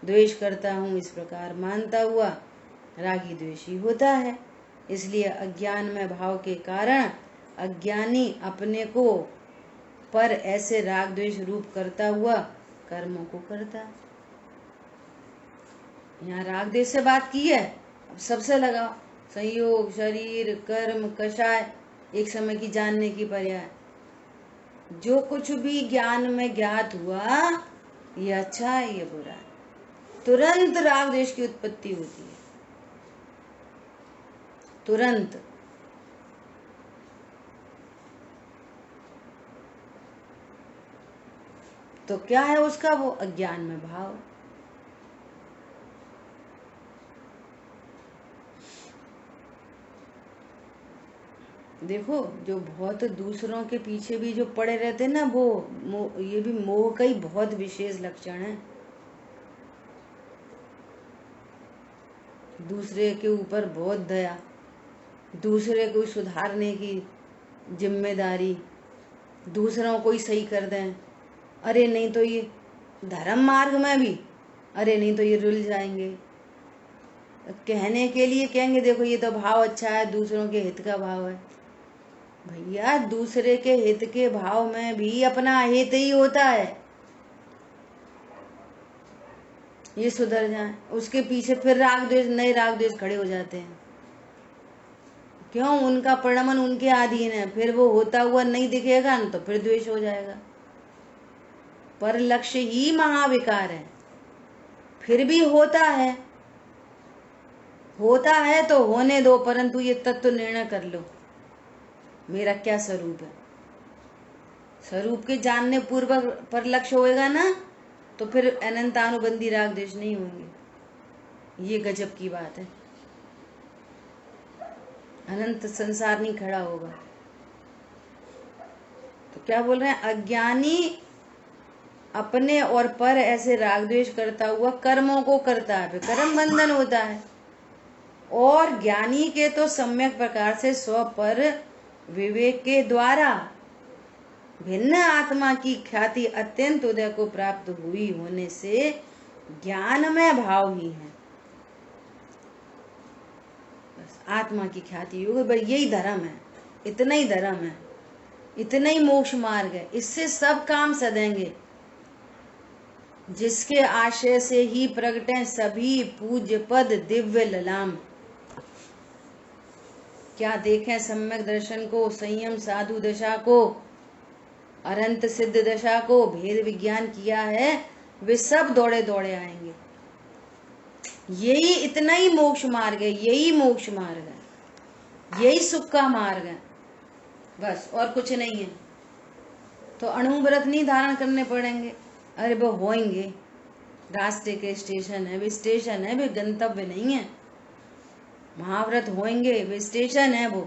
द्वेष करता हूँ, इस प्रकार मानता हुआ रागी द्वेषी होता है। इसलिए अज्ञान में भाव के कारण अज्ञानी अपने को पर ऐसे राग द्वेष रूप करता हुआ कर्मों को करता है। यहाँ राग द्वेष से बात की है, अब सबसे लगाओ। संयोग, शरीर, कर्म, कषाय, एक समय की जानने की पर्याय। जो कुछ भी ज्ञान में ज्ञात हुआ, ये अच्छा है ये बुरा है, तुरंत राग द्वेष की उत्पत्ति होती है, तुरंत। तो क्या है उसका? वो अज्ञान में भाव। देखो, जो बहुत दूसरों के पीछे भी जो पड़े रहते ना, वो ये भी मोह का ही बहुत विशेष लक्षण है। दूसरे के ऊपर बहुत दया, दूसरे को सुधारने की जिम्मेदारी, दूसरों को ही सही कर दें। अरे नहीं तो ये धर्म मार्ग में भी, अरे नहीं तो ये रुल जाएंगे। कहने के लिए कहेंगे देखो ये तो भाव अच्छा है, दूसरों के हित का भाव है। भैया, दूसरे के हित के भाव में भी अपना हित ही होता है। ये सुधर जाए, उसके पीछे फिर राग द्वेष, नए राग द्वेष खड़े हो जाते हैं। क्यों? उनका परिणमन उनके अधीन है, फिर वो होता हुआ नहीं दिखेगा न तो फिर द्वेष हो जाएगा। पर लक्ष्य ही महाविकार है, फिर भी होता है। होता है तो होने दो, परंतु ये तत्व निर्णय कर लो मेरा क्या स्वरूप है। स्वरूप के जानने पूर्वक पर लक्ष्य होएगा ना, तो फिर अनंतानुबंधी राग द्वेष नहीं होंगे। ये गजब की बात है, अनंत संसार नहीं खड़ा होगा। तो क्या बोल रहे हैं? अज्ञानी अपने और पर ऐसे राग द्वेष करता हुआ कर्मों को करता है, फिर कर्म बंधन होता है। और ज्ञानी के तो सम्यक प्रकार से स्व पर विवेक के द्वारा भिन्न आत्मा की ख्याति अत्यंत उदय को प्राप्त हुई होने से ज्ञान में भाव ही है। बस आत्मा की ख्याति होगी, यही धर्म है, इतना ही धर्म है, इतना ही मोक्ष मार्ग है। इससे सब काम सदेंगे, जिसके आशय से ही प्रगटे सभी पूज्य पद दिव्य ललाम। क्या देखें सम्यक दर्शन को, संयम साधु दशा को, अनंत सिद्ध दशा को, भेद विज्ञान किया है, वे सब दौड़े दौड़े आएंगे। यही इतना ही मोक्ष मार्ग है, यही मोक्ष मार्ग है, यही सुख का मार्ग है, बस और कुछ नहीं है। तो अणु व्रत नहीं धारण करने पड़ेंगे। अरे वो होएंगे, रास्ते के स्टेशन है, वे स्टेशन है, वे गंतव्य नहीं है। महाव्रत होएंगे, वे स्टेशन है, वो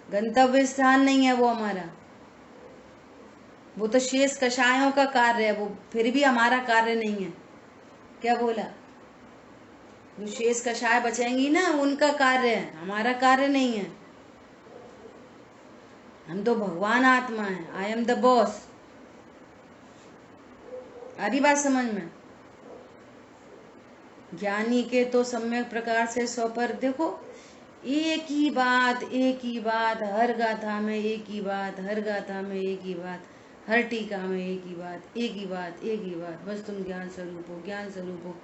गंतव्य स्थान नहीं है। वो हमारा, वो तो शेष कषायों का कार्य है, वो फिर भी हमारा कार्य नहीं है। क्या बोला? जो शेष कषाय बचेंगी ना, उनका कार्य है, हमारा कार्य नहीं है। हम तो भगवान आत्मा है, आई एम द बॉस। आ रही बात समझ में? ज्ञानी के तो सम्यक प्रकार से स्व पर, देखो एक ही बात, एक ही बात, हर गाथा में एक ही बात, हर गाथा में एक ही बात, हर टीका में एक ही बात, एक ही बात, एक ही बात। बस तुम ज्ञान स्वरूप हो, ज्ञान स्वरूप हो।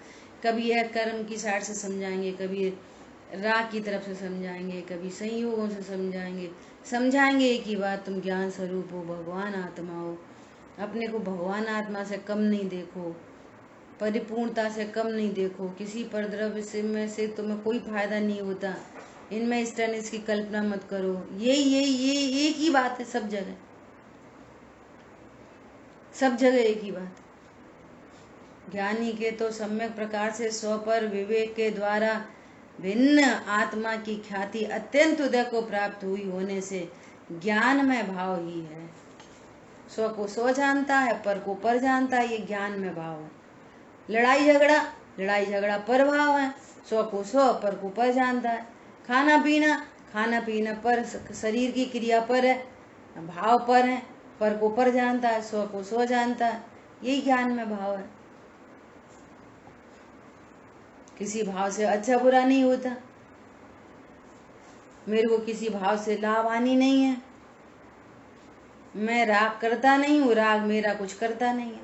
कभी यह कर्म की साइड से समझाएंगे, कभी राग की तरफ से समझाएंगे, कभी संयोगों से समझाएंगे, समझाएंगे एक ही बात, तुम ज्ञान स्वरूप हो, भगवान आत्मा हो। अपने को भगवान आत्मा से कम नहीं देखो, परिपूर्णता से कम नहीं देखो। किसी परद्रव्य से में से तुम्हें कोई फायदा नहीं होता, इनमें इस तरह इसकी कल्पना मत करो। ये एक ही बात है सब जगह, सब जगह एक ही बात। ज्ञानी के तो सम्यक प्रकार से स्व पर विवेक के द्वारा भिन्न आत्मा की ख्याति अत्यंत उदय को प्राप्त हुई होने से ज्ञान में भाव ही है। स्व को स्व जानता है, पर को पर जानता है, ये ज्ञान में भाव है। लड़ाई झगड़ा पर भाव है। स्व को स्व, पर को पर जानता है। खाना पीना पर, शरीर की क्रिया पर है, भाव पर है, पर को पर जानता है, स्व को स्व जानता है, यही ज्ञान में भाव है। किसी भाव से अच्छा बुरा नहीं होता, मेरे को किसी भाव से लाभ हानि नहीं है, मैं राग करता नहीं हूँ, राग मेरा कुछ करता नहीं है,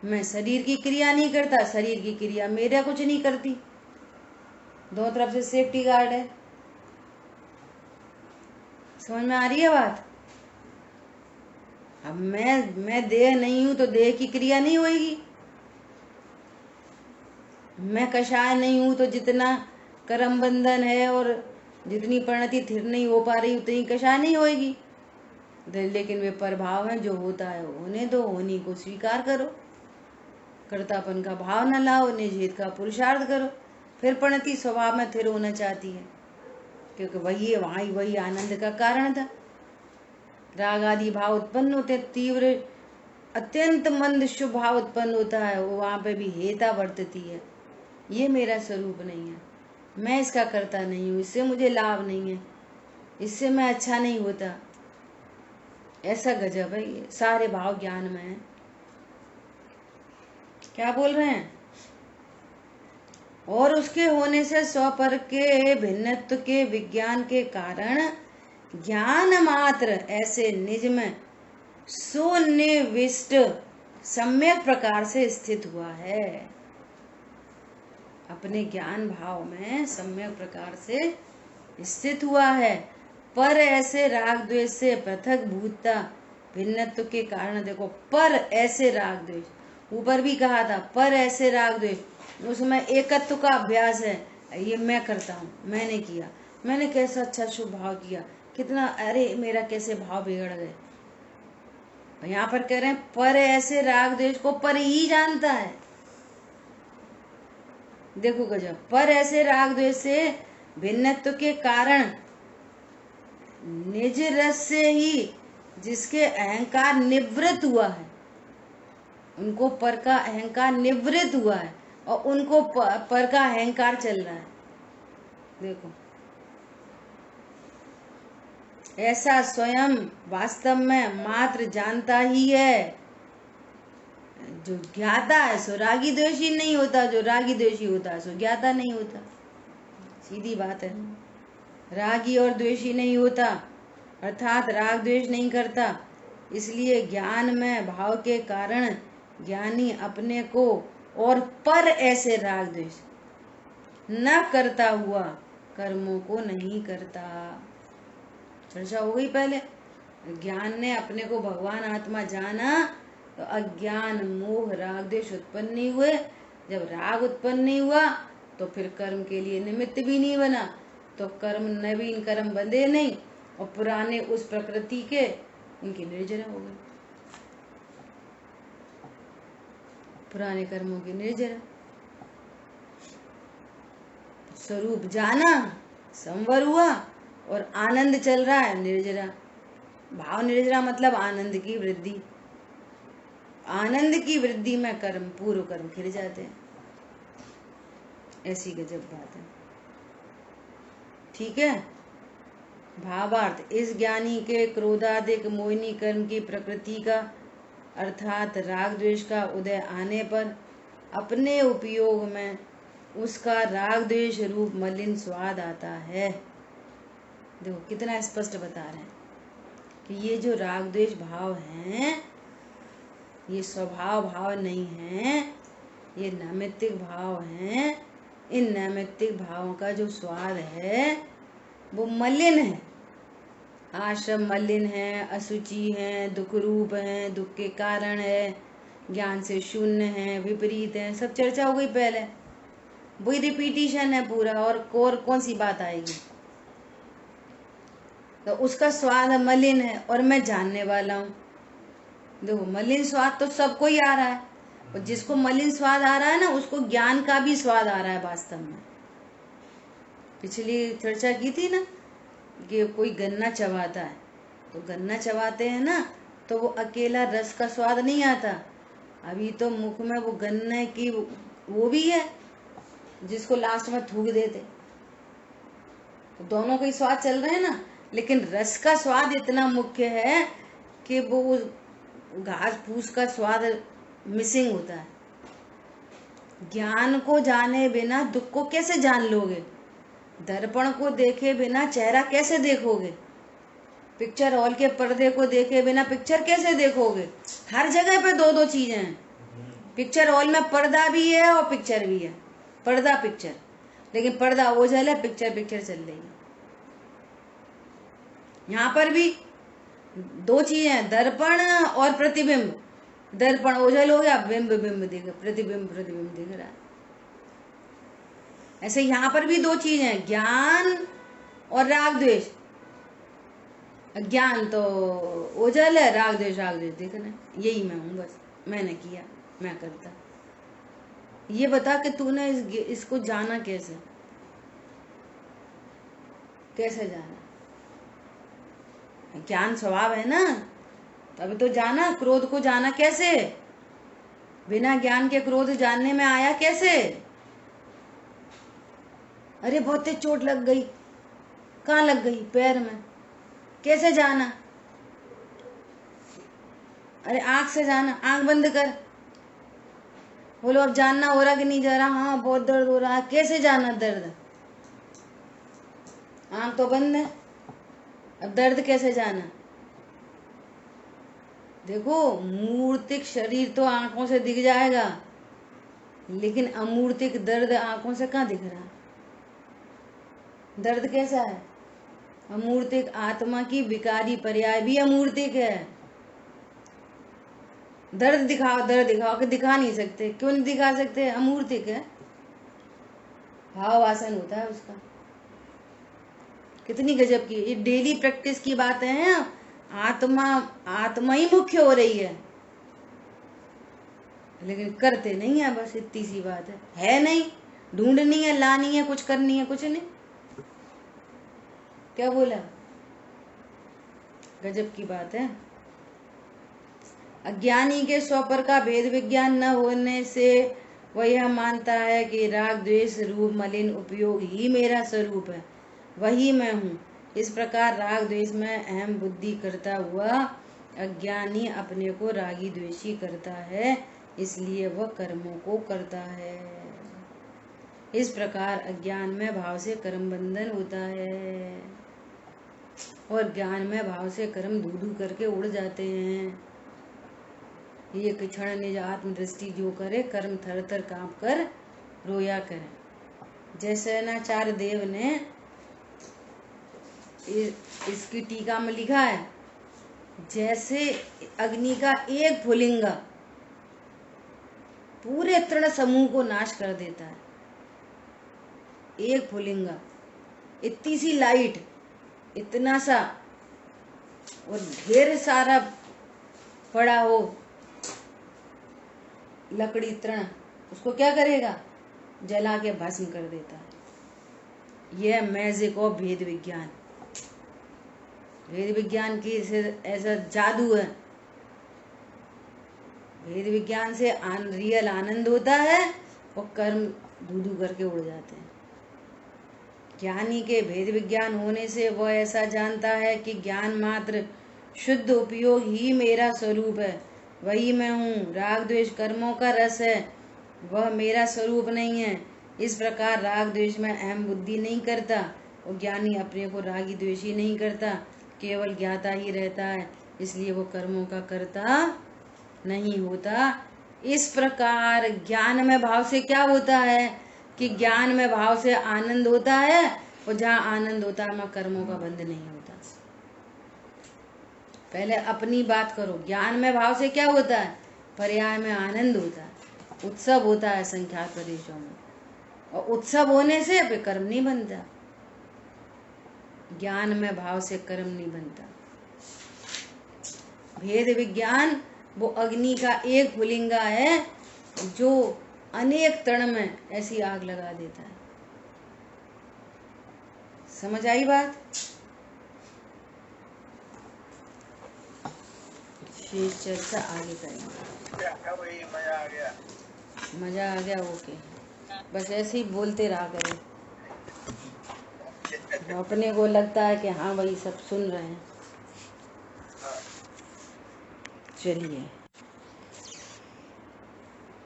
मैं शरीर की क्रिया नहीं करता, शरीर की क्रिया मेरा कुछ नहीं करती, दोनों तरफ से सेफ्टी गार्ड है। समझ में आ रही है बात? अब मैं देह नहीं हूं तो देह की क्रिया नहीं होगी, मैं कषाय नहीं हूं तो जितना कर्म बंधन है और जितनी परिणति थिर नहीं हो पा रही उतनी कषाय नहीं होगी। लेकिन वे प्रभाव है, जो होता है होने दो, होनी को स्वीकार करो, कर्तापन का भाव न लाओ, निज हित का पुरुषार्थ करो। फिर परिणति स्वभाव में थिर होना चाहती है, क्योंकि वही आनंद का कारण था। राग आदि भाव उत्पन्न होते, तीव्र अत्यंत मंद शुभ भाव उत्पन्न होता है, वो वहां पे भी हेता वर्तती है, ये मेरा स्वरूप नहीं है, मैं इसका करता नहीं हूँ, इससे मुझे लाभ नहीं है, इससे मैं अच्छा नहीं होता। ऐसा गजब है, ये सारे भाव ज्ञान में है। क्या बोल रहे हैं? और उसके होने से स्वपर के भिन्नत्व के विज्ञान के कारण ज्ञान मात्र ऐसे निज में सुनिविष्ट सम्यक प्रकार से स्थित हुआ है, अपने ज्ञान भाव में सम्यक प्रकार से स्थित हुआ है। पर ऐसे राग द्वेष से पृथक भूतता भिन्नत्व के कारण, देखो पर ऐसे राग द्वेष, ऊपर भी कहा था पर ऐसे राग द्वेष, उसमें एकत्व का अभ्यास है, ये मैं करता हूँ, मैंने किया, मैंने कैसा अच्छा शुभ भाव किया, कितना, अरे मेरा कैसे भाव बिगड़ गए। यहाँ पर कह रहे हैं पर ऐसे राग द्वेष को पर ही जानता है। देखो गजब, पर ऐसे राग द्वेष से भिन्नत्व के कारण निज रस से ही जिसके अहंकार निवृत्त हुआ है, उनको पर का अहंकार निवृत्त हुआ है और उनको पर का अहंकार चल रहा है। देखो ऐसा स्वयं वास्तव में मात्र जानता ही है। जो ज्ञाता है सो रागी द्वेषी नहीं होता, जो रागी द्वेषी होता है सो ज्ञाता नहीं होता, सीधी बात है। रागी और द्वेषी नहीं होता, अर्थात राग द्वेष नहीं करता, इसलिए ज्ञान में भाव के कारण ज्ञानी अपने को और पर ऐसे राग द्वेष न करता हुआ कर्मों को नहीं करता। चर्चा हो गई पहले, ज्ञान ने अपने को भगवान आत्मा जाना तो अज्ञान मोह राग द्वेष उत्पन्न नहीं हुए। जब राग उत्पन्न नहीं हुआ तो फिर कर्म के लिए निमित्त भी नहीं बना, तो कर्म नवीन कर्म बंधे नहीं और पुराने उस प्रकृति के उनकी निर्जरा हो गई, पुराने कर्मों की निर्जरा। स्वरूप जाना, संवर हुआ और आनंद चल रहा है, निर्जरा। भाव निर्जरा मतलब आनंद की वृद्धि, आनंद की वृद्धि में कर्म पूर्व कर्म खिल जाते हैं। ऐसी गजब बात है, ठीक है। भावार्थ, इस ज्ञानी के क्रोधादिक मोहिनी कर्म की प्रकृति का अर्थात राग द्वेष का उदय आने पर अपने उपयोग में उसका राग द्वेष रूप मलिन स्वाद आता है। देखो कितना स्पष्ट बता रहे हैं कि ये जो राग द्वेष भाव हैं ये स्वभाव भाव नहीं है, ये नैमित्तिक भाव हैं। इन नैमित्तिक भावों का जो स्वाद है वो मलिन है, आश्रम मलिन है, अशुचि है, दुख रूप है, दुख के कारण है, ज्ञान से शून्य है, विपरीत है। सब चर्चा हो गई पहले, वही रिपीटिशन है पूरा, और कौन सी बात आएगी। तो उसका स्वाद मलिन है और मैं जानने वाला हूँ। देखो मलिन स्वाद तो सबको ही आ रहा है, और जिसको मलिन स्वाद आ रहा है ना उसको ज्ञान का भी स्वाद आ रहा है वास्तव में। पिछली चर्चा की थी ना कि कोई गन्ना चबाता है, तो गन्ना चबाते हैं ना तो वो अकेला रस का स्वाद नहीं आता, अभी तो मुख में वो गन्ने की वो भी है जिसको लास्ट में थूक देते, तो दोनों के स्वाद चल रहे हैं ना। लेकिन रस का स्वाद इतना मुख्य है कि वो घास फूस का स्वाद मिसिंग होता है। ज्ञान को जाने बिना दुख को कैसे जान लोगे? दर्पण को देखे बिना चेहरा कैसे देखोगे? पिक्चर हॉल के पर्दे को देखे बिना पिक्चर कैसे देखोगे? हर जगह पे दो दो चीजें हैं। पिक्चर हॉल में पर्दा भी है और पिक्चर भी है। पर्दा पिक्चर, लेकिन पर्दा ओझल है, पिक्चर पिक्चर चल रही है। यहाँ पर भी दो चीजें हैं, दर्पण और प्रतिबिंब। दर्पण ओझल हो गया, बिंब बिंब दिख, प्रतिबिंब प्रतिबिंब दिख रहा है। ऐसे यहाँ पर भी दो चीजें हैं, ज्ञान और राग द्वेष। ज्ञान तो ओझल है, राग द्वेष दिख रहे हैं। यही मैं हूँ, बस मैंने किया, मैं करता। ये बता कि तूने इसको जाना कैसे? कैसे जाना? ज्ञान स्वभाव है ना, तभी तो जाना। क्रोध को जाना कैसे? बिना ज्ञान के क्रोध जानने में आया कैसे? अरे बहुत तेज चोट लग गई। कहाँ लग गई? पैर में। कैसे जाना? अरे आंख से जाना, आंख बंद कर। बोलो अब जानना हो रहा कि नहीं जा रहा? हाँ बहुत दर्द हो रहा है। कैसे जाना दर्द? आंख तो बंद है, अब दर्द कैसे जाना? देखो, मूर्तिक शरीर तो आंखों से दिख जाएगा, लेकिन अमूर्तिक दर्द आंखों से कहाँ दिख रहा? दर्द कैसा है? अमूर्तिक आत्मा की विकारी पर्याय भी अमूर्तिक है। दर्द दिखाओ, दर्द दिखाओ, कि दिखा नहीं सकते। क्यों नहीं दिखा सकते? अमूर्तिक है, भाव वासन होता है उसका। कितनी गजब की ये डेली प्रैक्टिस की बातें हैं। आत्मा ही मुख्य हो रही है, लेकिन करते नहीं है। बस इतनी सी बात है नहीं, ढूंढनी है, लानी है, कुछ करनी है, कुछ नहीं। क्या बोला? गजब की बात है। अज्ञानी के स्वपर का भेद विज्ञान न होने से वह यह मानता है कि राग द्वेष रूप मलिन उपयोग ही मेरा स्वरूप है, वही मैं हूँ। इस प्रकार राग द्वेष में अहम बुद्धि करता हुआ अज्ञानी अपने को रागी द्वेषी करता है, इसलिए वह कर्मों को करता है। इस प्रकार अज्ञान में भाव से कर्म बंधन होता है और ज्ञान में भाव से कर्म धू धू करके उड़ जाते हैं। ये क्षण निज आत्मदृष्टि जो करे, कर्म थर थर कांप कर रोया करे। जैसे नाचार्य देव ने इसकी टीका में लिखा है, जैसे अग्नि का एक फुलिंगा पूरे तृण समूह को नाश कर देता है। एक फुलिंगा, इतनी सी लाइट, इतना सा, और ढेर सारा पड़ा हो लकड़ी तृण, उसको क्या करेगा? जला के भस्म कर देता है। यह मैजिक ऑफ भेद विज्ञान। भेद विज्ञान की ऐसा जादू है। भेद विज्ञान से रियल आनंद होता है और कर्म धू धू करके उड़ जाते हैं। ज्ञानी के भेद विज्ञान होने से वह ऐसा जानता है कि ज्ञान मात्र शुद्ध उपयोग ही मेरा स्वरूप है, वही मैं हूँ। राग द्वेष कर्मों का रस है, वह मेरा स्वरूप नहीं है। इस प्रकार राग द्वेष में अहम बुद्धि नहीं करता और ज्ञानी अपने को रागी द्वेषी नहीं करता, केवल ज्ञाता ही रहता है, इसलिए वो कर्मों का कर्ता नहीं होता। इस प्रकार ज्ञान में भाव से क्या होता है कि ज्ञान में भाव से आनंद होता है, और जहाँ आनंद होता है वहाँ कर्मों का बंध नहीं होता। पहले अपनी बात करो। ज्ञान में भाव से क्या होता है? पर्याय में आनंद होता है, उत्सव होता है संख्यात प्रदेशों में, और उत्सव होने से फिर कर्म नहीं बनता। ज्ञान में भाव से कर्म नहीं बनता। भेद विज्ञान वो अग्नि का एक फुलिंगा है जो अनेक तृण में ऐसी आग लगा देता है। समझ आई बात? शेष चर्चा आगे करेंगे। मजा आ गया? ओके, बस ऐसे ही बोलते रहा करें, अपने को लगता है कि हाँ भाई सब सुन रहे हैं। चलिए,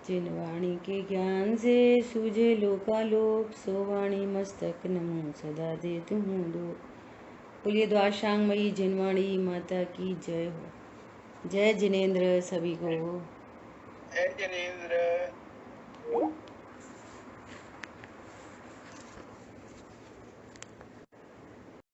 जिन वाणी के ज्ञान से सूझे लोकालोक, सो वाणी मस्तक नमो सदा दे तुम दो। बोलिए द्वाशांगमयी जिनवाणी माता की जय हो। जय जिनेन्द्र सभी को। जय जिनेन्द्र।